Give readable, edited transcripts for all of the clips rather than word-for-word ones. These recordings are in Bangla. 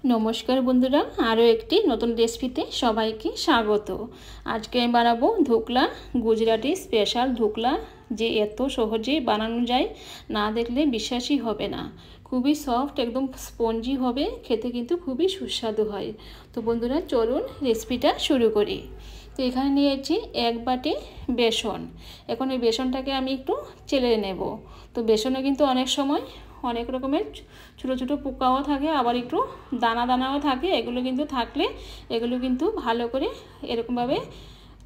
নমস্কার বন্ধুরা, আরও একটি নতুন রেসিপিতে সবাইকে স্বাগত। আজকে আমি বানাবো ধোকলা, গুজরাটি স্পেশাল ধোকলা, যে এত সহজেই বানানো যায় না দেখলে বিশ্বাসই হবে না। খুবই সফট, একদম স্পঞ্জি হবে, খেতে কিন্তু খুবই সুস্বাদু হয়। তো বন্ধুরা চলুন রেসিপিটা শুরু করি। তো এখানে নিয়েছি 1 বাটি বেসন। এখন এই বেসনটাকে আমি একটু চেলে নেব। তো বেসনে কিন্তু অনেক সময় অনেক রকমের ছোটো ছোটো পোকাও থাকে, আবার একটু দানা দানাও থাকে। এগুলো কিন্তু থাকলে এগুলো কিন্তু ভালো করে এরকমভাবে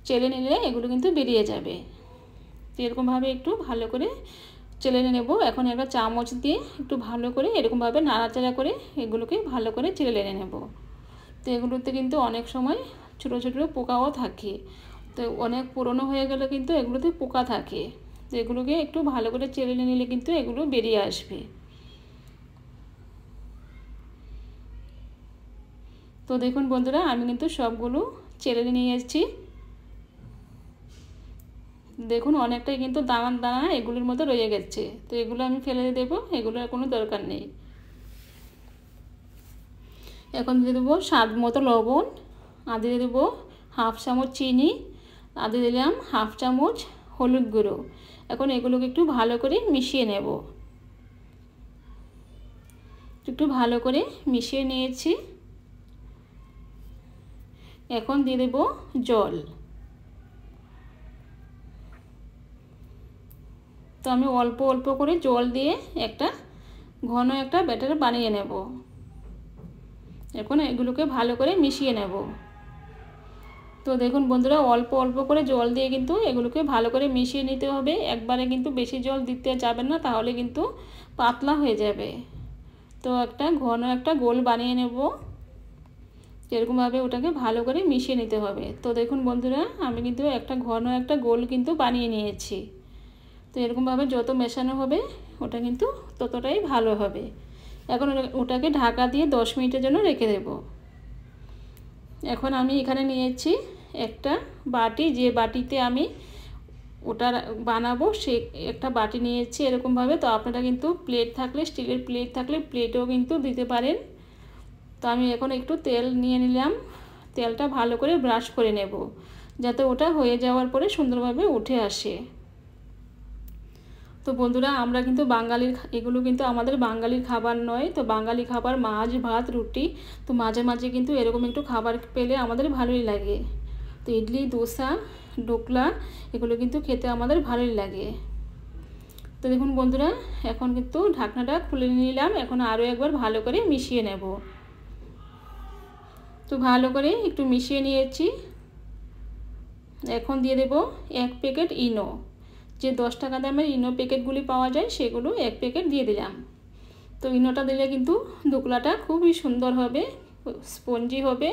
চেলে নিলে এগুলো কিন্তু বেরিয়ে যাবে। তো এরকমভাবে একটু ভালো করে চেলে নেব। এখন একটা চামচ দিয়ে একটু ভালো করে এরকমভাবে নাড়াচাড়া করে এগুলোকে ভালো করে চেলে নেব। তো এগুলোতে কিন্তু অনেক সময় ছোটো ছোটো পোকাও থাকে। তো অনেক পুরনো হয়ে গেলে কিন্তু এগুলোতে পোকা থাকে। তো এগুলোকে একটু ভালো করে চেলে নিলে কিন্তু এগুলো বেরিয়ে আসবে। তো দেখুন বন্ধুরা, আমি কিন্তু সবগুলো চেলে নিয়ে এসেছি। দেখুন অনেকটাই কিন্তু দানা দানা এগুলোর মধ্যে রয়ে গেছে। তো এগুলো আমি ফেলে দেবো, এগুলোর কোনো দরকার নেই। এখন দিয়ে দেবো স্বাদ মতো লবণ, আর দিয়ে দেবো হাফ চামচ চিনি, আর দিয়ে দিলাম হাফ চামচ হলুদ গুঁড়ো। এখন এগুলোকে একটু ভালো করে মিশিয়ে নেব। একটু ভালো করে মিশিয়ে নিয়েছি। এখন দিয়ে দেব জল। তো আমি অল্প অল্প করে জল দিয়ে একটা ঘন একটা ব্যাটার বানিয়ে নেব। এখন এগুলোকে ভালো করে মিশিয়ে নেব। তো দেখুন বন্ধুরা, অল্প অল্প করে জল দিয়ে কিন্তু এগুলোকে ভালো করে মিশিয়ে নিতে হবে। একবারে কিন্তু বেশি জল দিতে যাবেন না, তাহলে কিন্তু পাতলা হয়ে যাবে। তো একটা ঘন একটা গোল বানিয়ে নেব। এরকমভাবে ওটাকে ভালো করে মিশিয়ে নিতে হবে। তো দেখুন বন্ধুরা, আমি কিন্তু একটা ঘন একটা গোল কিন্তু বানিয়ে নিয়েছি। তো এরকমভাবে যত মেশানো হবে ওটা কিন্তু ততটাই ভালো হবে। এখন ওটাকে ঢাকা দিয়ে 10 মিনিটের জন্য রেখে দেব। এখন আমি এখানে নিয়েছি একটা বাটি, যে বাটিতে আমি ওটা বানাবো সে একটা বাটি নিয়েছি এরকমভাবে। তো আপনারা কিন্তু প্লেট থাকলে, স্টিলের প্লেট থাকলে প্লেটেও কিন্তু দিতে পারেন। তো আমি এখন একটু তেল নিয়ে নিলাম। তেলটা ভালো করে ব্রাশ করে নেব, যাতে ওটা হয়ে যাওয়ার পরে সুন্দরভাবে উঠে আসে। তো বন্ধুরা, আমরা কিন্তু বাঙালির, এগুলো কিন্তু আমাদের বাঙালির খাবার নয়। তো বাঙালি খাবার মাছ ভাত রুটি, তো মাঝে মাঝে কিন্তু এরকম একটু খাবার পেলে আমাদের ভালোই লাগে। তো ইডলি দোসা ঢোকলা এগুলো কিন্তু খেতে আমাদের ভালোই লাগে। তো দেখুন বন্ধুরা, এখন কিন্তু ঢাকনাটা খুলে নিলাম। এখন আরও একবার ভালো করে মিশিয়ে নেব। তো ভালো করে একটু মিশিয়ে নিয়েছি। এখন দিয়ে দেব 1 প্যাকেট ইনো। যে 10 টাকা দামের ইনো প্যাকেটগুলি পাওয়া যায় সেগুলো 1 প্যাকেট দিয়ে দিলাম। তো ইনোটা দিলে কিন্তু ধোকলাটা খুবই সুন্দর হবে, স্পঞ্জি হবে,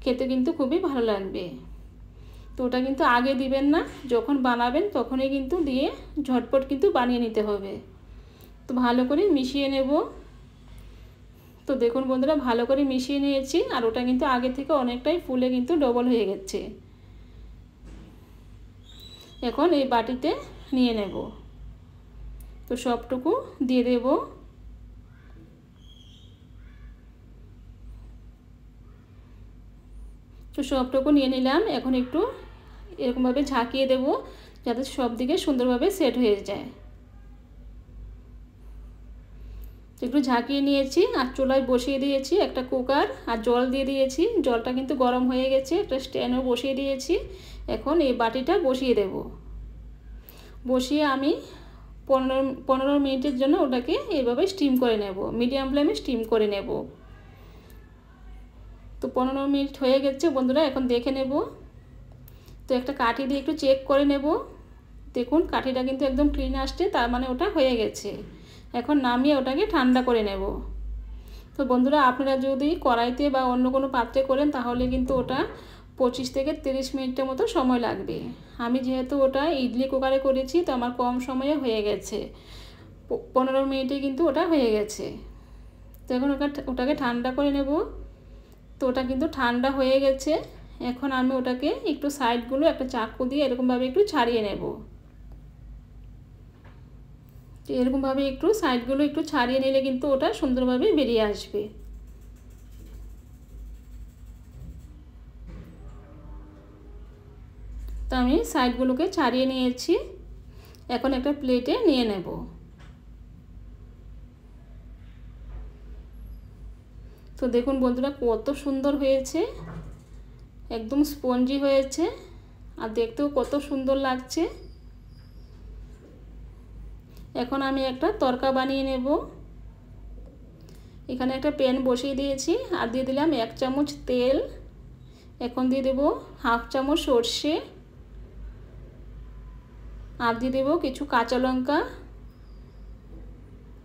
খেতে কিন্তু খুবই ভালো লাগবে। তো ওটা কিন্তু আগে দিবেন না, যখন বানাবেন তখনই কিন্তু দিয়ে ঝটপট কিন্তু বানিয়ে নিতে হবে। তো ভালো করে মিশিয়ে নেব। তো দেখুন বন্ধুরা, ভালো করে মিশিয়ে নিয়েছি, আর ওটা কিন্তু আগে থেকে অনেকটাই ফুলে কিন্তু ডবল হয়ে গেছে। এখন এই বাটিতে নিয়ে নেব। তো সবটুকু দিয়ে দেব। তো সবটুকু নিয়ে নিলাম। এখন একটু এরকমভাবে ঝাঁকিয়ে দেব, যাতে সব দিকে সুন্দরভাবে সেট হয়ে যায়। একটু ঝাঁকিয়ে নিয়েছি, আর চুলায় বসিয়ে দিয়েছি একটা কুকার, আর জল দিয়ে দিয়েছি। জলটা কিন্তু গরম হয়ে গেছে, একটা স্ট্যান্ডও বসিয়ে দিয়েছি। এখন এই বাটিটা বসিয়ে দেব। বসিয়ে আমি 15 মিনিটের জন্য ওটাকে এইভাবে স্টিম করে নেব, মিডিয়াম ফ্লেমে স্টিম করে নেব। তো 15 মিনিট হয়ে গেছে বন্ধুরা, এখন দেখে নেব। তো একটা কাঠি দিয়ে একটু চেক করে নেব। দেখুন কাঠিটা কিন্তু একদম ক্লিন আসছে, তার মানে ওটা হয়ে গেছে। এখন নামিয়ে ওটাকে ঠান্ডা করে নেব। তো বন্ধুরা, আপনারা যদি কড়াইতে বা অন্য কোনো পাত্রে করেন তাহলে কিন্তু ওটা 25 থেকে 30 মিনিটের মতো সময় লাগবে। আমি যেহেতু ওটা ইডলি কুকারে করেছি, তো আমার কম সময়ে হয়ে গেছে, 15 মিনিটে কিন্তু ওটা হয়ে গেছে। তো এখন ওটাকে ঠান্ডা করে নেব। তো ওটা কিন্তু ঠান্ডা হয়ে গেছে। এখন আমি ওটাকে একটু সাইডগুলো একটা চাকু দিয়ে এরকমভাবে একটু ছাড়িয়ে নেব। এরকমভাবে একটু সাইডগুলো একটু ছাড়িয়ে নিলে কিন্তু ওটা সুন্দরভাবে বেরিয়ে আসবে। তো আমি সাইডগুলোকে ছাড়িয়ে নিয়েছি, এখন একটা প্লেটে নিয়ে নেব। তো দেখুন বন্ধুরা কত সুন্দর হয়েছে, একদম স্পঞ্জি হয়েছে আর দেখতেও কত সুন্দর লাগছে। এখন আমি একটা তরকা বানিয়ে নেব। এখানে একটা প্যান বসিয়ে দিয়েছি আর দিয়ে দিলাম 1 চামচ তেল। এখন দিয়ে দেব হাফ চামচ সর্ষে আর দিয়ে দেব কিছু কাঁচা লঙ্কা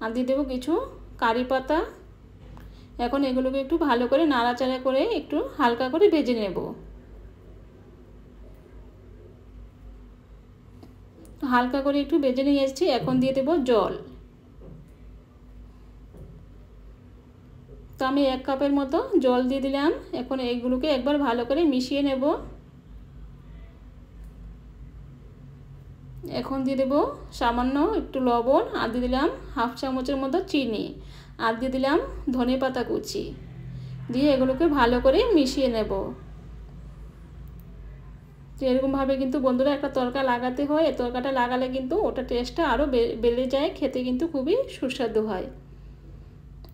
আর দিয়ে দেব কিছু কারি পাতা। এখন এগুলোকে একটু ভালো করে নাড়াচাড়া করে একটু হালকা করে ভেজে নেব। হালকা করে একটু ভেজে নিয়ে এসেছি, এখন দিয়ে দেব জল। তো আমি 1 কাপের মতো জল দিয়ে দিলাম। এখন এইগুলোকে একবার ভালো করে মিশিয়ে নেব। এখন দিয়ে দেব সামান্য একটু লবণ আর দিয়ে দিলাম হাফ চামচের মতো চিনি আর দিয়ে দিলাম ধনেপাতা কুচি দিয়ে এগুলোকে ভালো করে মিশিয়ে নেব। তো এরকমভাবে কিন্তু বন্ধুরা একটা তরকা লাগাতে হয়, এই তরকাটা লাগালে কিন্তু ওটা টেস্টটা আরও বেড়ে যায়, খেতে কিন্তু খুবই সুস্বাদু হয়।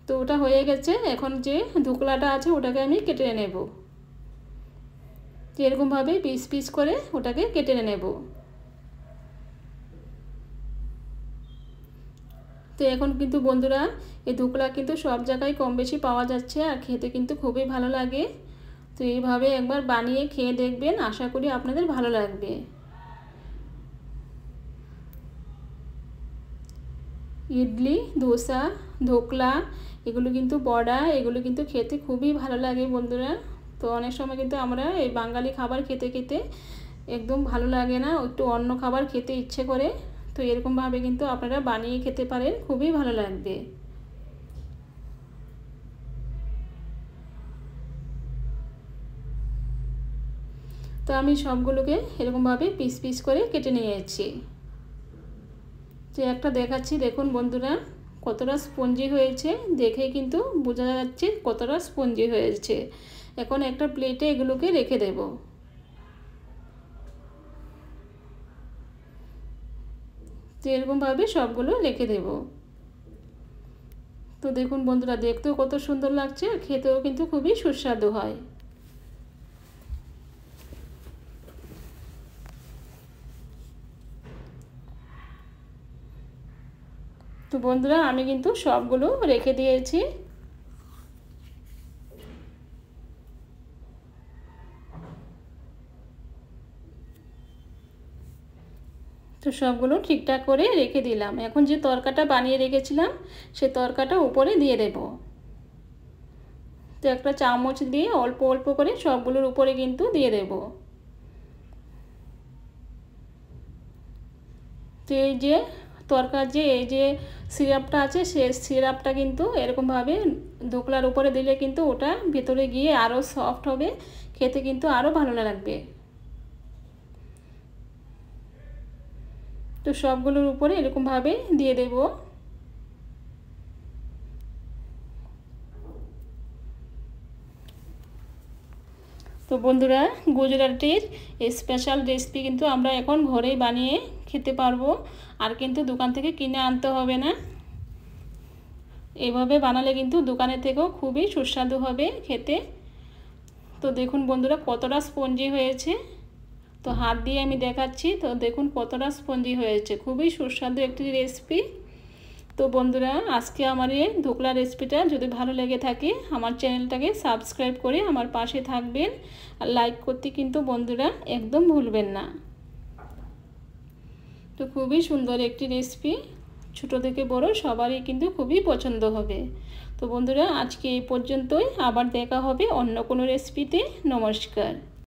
তো ওটা হয়ে গেছে, এখন যে ধুকলাটা আছে ওটাকে আমি কেটে নেব। তো এরকমভাবে পিস পিস করে ওটাকে কেটে নেব। তো এখন কিন্তু বন্ধুরা এই ধুকলা কিন্তু সব জায়গায় কম বেশি পাওয়া যাচ্ছে আর খেতে কিন্তু খুবই ভালো লাগে। তো এইভাবে একবার বানিয়ে খেয়ে দেখবেন, আশা করি আপনাদের ভালো লাগবে। ইডলি, ধোসা, ধোকলা, এগুলো কিন্তু বড়া, এগুলো কিন্তু খেতে খুবই ভালো লাগে বন্ধুরা। তো অনেক সময় কিন্তু আমরা এই বাঙালি খাবার খেতে খেতে একদম ভালো লাগে না, একটু অন্য খাবার খেতে ইচ্ছে করে। তো এরকমভাবে কিন্তু আপনারা বানিয়ে খেতে পারেন, খুবই ভালো লাগবে। তো আমি সবগুলোকে এরকমভাবে পিস পিস করে কেটে নিয়েছি। যে একটা দেখাচ্ছি দেখুন বন্ধুরা কতটা স্পঞ্জি হয়েছে, দেখে কিন্তু বোঝা যাচ্ছে কতটা স্পঞ্জি হয়েছে। এখন একটা প্লেটে এগুলোকে রেখে দেব। তো এরকমভাবে সবগুলো রেখে দেব। তো দেখুন বন্ধুরা দেখতেও কত সুন্দর লাগছে আর খেতেও কিন্তু খুবই সুস্বাদু হয়। তো বন্ধুরা আমি কিন্তু সবগুলো রেখে দিয়েছি। তো সবগুলো ঠিকঠাক করে রেখে দিলাম। এখন যে তরকাটা বানিয়ে রেখেছিলাম সে তরকাটা উপরে দিয়ে দেব। তো একটা চামচ দিয়ে অল্প অল্প করে সবগুলোর উপরে কিন্তু দিয়ে দেব। তো এই যে তরকার যে এই যে সিরাপটা আছে সে সিরাপটা কিন্তু এরকমভাবে ধোকলার উপরে দিলে কিন্তু ওটা ভেতরে গিয়ে আরও সফট হবে, খেতে কিন্তু আরও ভালো লাগবে। তো সবগুলোর উপরে এরকমভাবে দিয়ে দেব। তো বন্ধুরা গুজরাটের স্পেশাল রেসিপি কিন্তু আমরা এখন ঘরেই বানিয়ে খেতে পারবো, আর কিন্তু দোকান থেকে কিনে আনতে হবে না। এইভাবে বানালে কিন্তু দোকানের থেকেও খুবই সুস্বাদু হবে খেতে। তো দেখুন বন্ধুরা কতটা স্পঞ্জি হয়েছে, তো হাত দিয়ে আমি দেখাচ্ছি। তো দেখুন কতটা স্পঞ্জি হয়েছে, খুবই সুস্বাদু একটি রেসিপি। তো বন্ধুরা আজকে আমার এই ধোকলা রেসিপিটা যদি ভালো লেগে থাকে আমার চ্যানেলটাকে সাবস্ক্রাইব করে আমার পাশে থাকবেন আর লাইক করতে কিন্তু বন্ধুরা একদম ভুলবেন না। তো খুবই সুন্দর একটি রেসিপি, ছোট থেকে বড় সবারই কিন্তু খুবই পছন্দ হবে। তো বন্ধুরা আজকে এই পর্যন্তই, আবার দেখা হবে অন্য কোনো রেসিপিতে। নমস্কার।